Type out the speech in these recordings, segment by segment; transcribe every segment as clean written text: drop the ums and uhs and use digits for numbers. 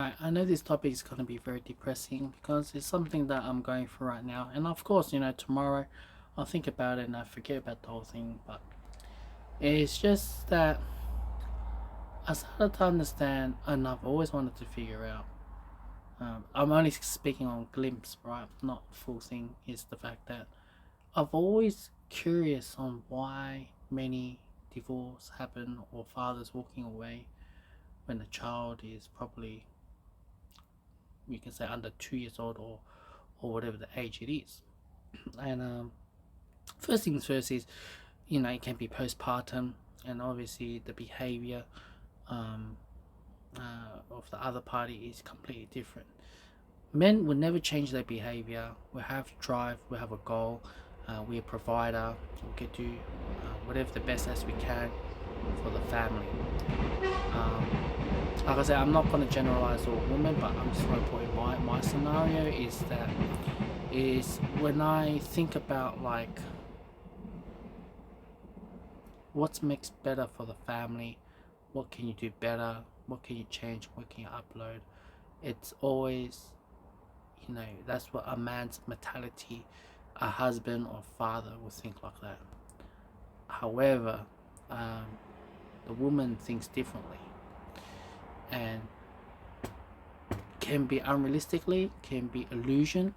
I know this topic is going to be very depressing because it's something that I'm going through right now. And of course, tomorrow I'll think about it and I forget about the whole thing. But it's just that I started to understand, and I've always wanted to figure out. I'm only speaking on glimpse, right? Not full thing. Is the fact that I've always curious on why many divorce happen or fathers walking away when the child is probably, we can say, under 2 years old, or whatever the age it is. And first things first is, it can be postpartum, and obviously the behavior um, of the other party is completely different. Men will never change their behavior. We have drive, we have a goal, we're a provider, we can do whatever the best as we can for the family. Like I said, I'm not going to generalize all women, but I'm just going to put in my scenario is when I think about like what makes better for the family, what can you do better, what can you change, what can you upload. It's always, that's what a man's mentality, a husband or father will think like that. However, um, the woman thinks differently, and can be unrealistically, can be illusion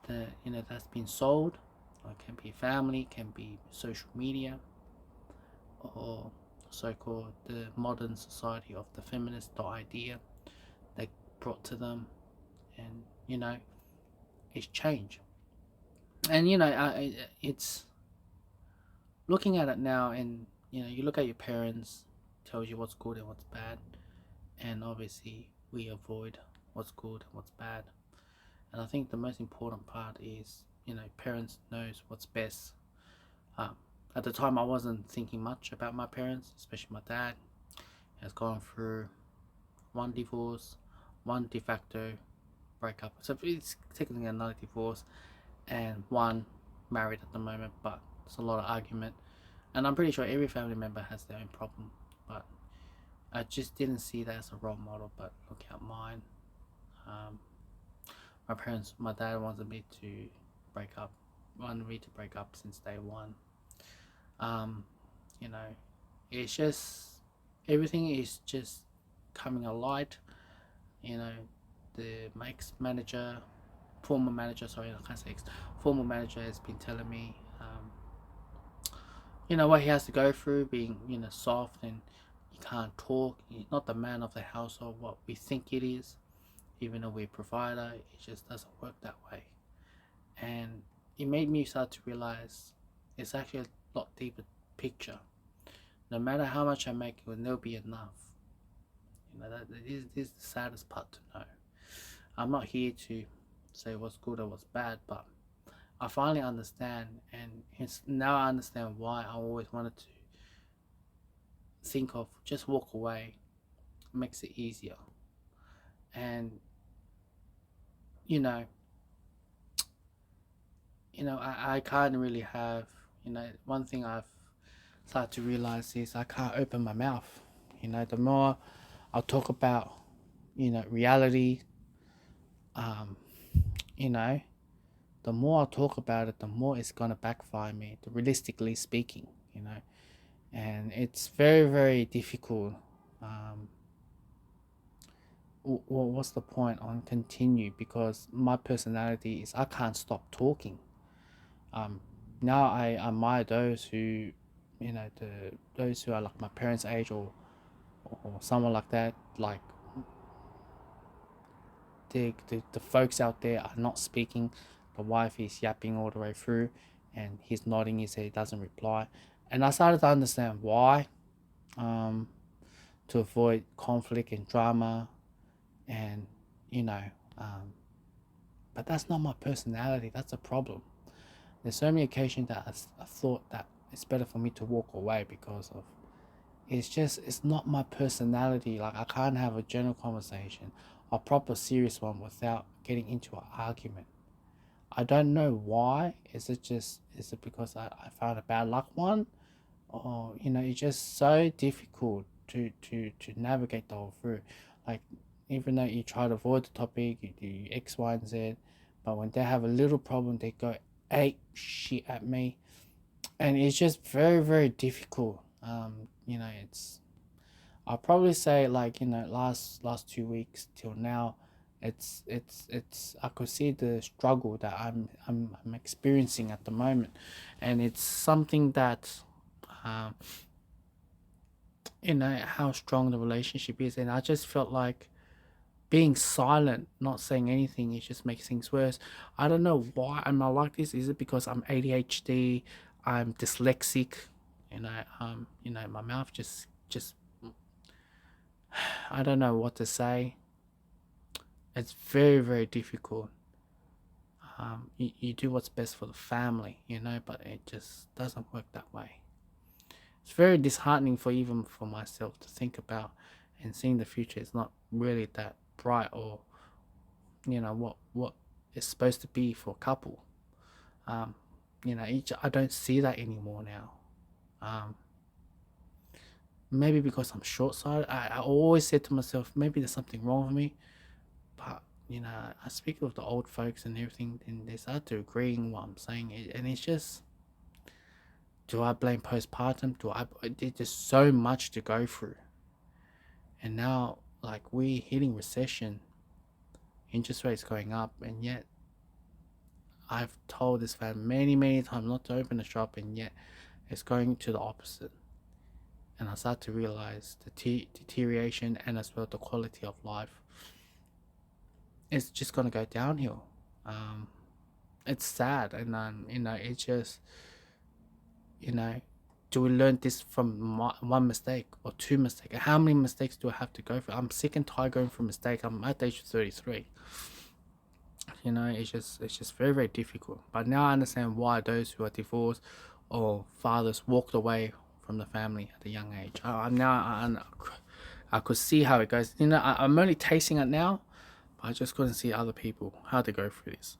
that that's been sold, or it can be family, can be social media, or so-called the modern society of the feminist idea they brought to them. And it's change. And it's looking at it now, and you look at your parents, tells you what's good and what's bad, and obviously we avoid what's good and what's bad. And I think the most important part is, parents knows what's best. um, at the time I wasn't thinking much about my parents, especially my dad. He has gone through one divorce, one de facto breakup, so it's technically another divorce, and one married at the moment, but it's a lot of argument. And I'm pretty sure every family member has their own problem, but I just didn't see that as a role model. But look at mine. um, my parents, my dad wanted me to break up, wanted me to break up since day one. um, you know it's just, everything is just coming alight. you know the Mike's manager, former manager, sorry, I can't say former manager, has been telling me, what he has to go through, being soft, and you can't talk, you're not the man of the household what we think it is. Even though we're a provider, it just doesn't work that way. And it made me start to realize it's actually a lot deeper picture. No matter how much I make, it will never be enough. That is the saddest part to know. I'm not here to say what's good or what's bad, but I finally understand, and now I understand why I always wanted to think of just walk away. Makes it easier. And you know, I can't really have, one thing I've started to realize is I can't open my mouth. The more I talk about, reality, um, you know, the more I talk about it, the more it's gonna backfire me, realistically speaking, and it's very, very difficult. Um, what's the point on continue, because my personality is I can't stop talking. Um, Now I admire those who, those who are like my parents' age, or someone like that. Like the folks out there are not speaking. The wife is yapping all the way through, and he's nodding his head, he doesn't reply. And I started to understand why. Um, to avoid conflict and drama, and you know, um, but that's not my personality. That's a problem. There's so many occasions that I thought that it's better for me to walk away because of, it's not my personality. Like I can't have a general conversation, a proper serious one, without getting into an argument. I don't know why. Is it because I found a bad luck one, or it's just so difficult to navigate the whole through. Like, even though you try to avoid the topic, you do X, Y, and Z, but when they have a little problem, they go ape shit at me, and it's just very, very difficult. It's I'll probably say, like, last 2 weeks till now, it's I could see the struggle that I'm experiencing at the moment, and it's something that, um, how strong the relationship is, and I just felt like being silent, not saying anything, it just makes things worse. I don't know why am I like this. Is it because I'm ADHD? I'm dyslexic. My mouth just I don't know what to say. It's very, very difficult. You do what's best for the family, but it just doesn't work that way. It's very disheartening for even for myself to think about, and seeing the future is not really that bright, or what it's supposed to be for a couple. Um, I don't see that anymore now. Um, Maybe because I'm short sighted. I always said to myself, maybe there's something wrong with me. But I speak with the old folks and everything, and they start to agreeing what I'm saying, and it's just, do I blame postpartum? There's just so much to go through, and now, like, we're hitting recession, interest rates going up, and yet I've told this fan many, many times not to open a shop, and yet it's going to the opposite. And I start to realize the deterioration, and as well the quality of life, it's just gonna go downhill. Um, it's sad, and it's just, you know, do we learn this from one mistake or two mistakes? How many mistakes do I have to go through? I'm sick and tired going through mistakes. I'm at the age of 33. It's just very, very difficult. But now I understand why those who are divorced or fathers walked away from the family at a young age. I could see how it goes. I'm only tasting it now, but I just couldn't see other people how to go through this.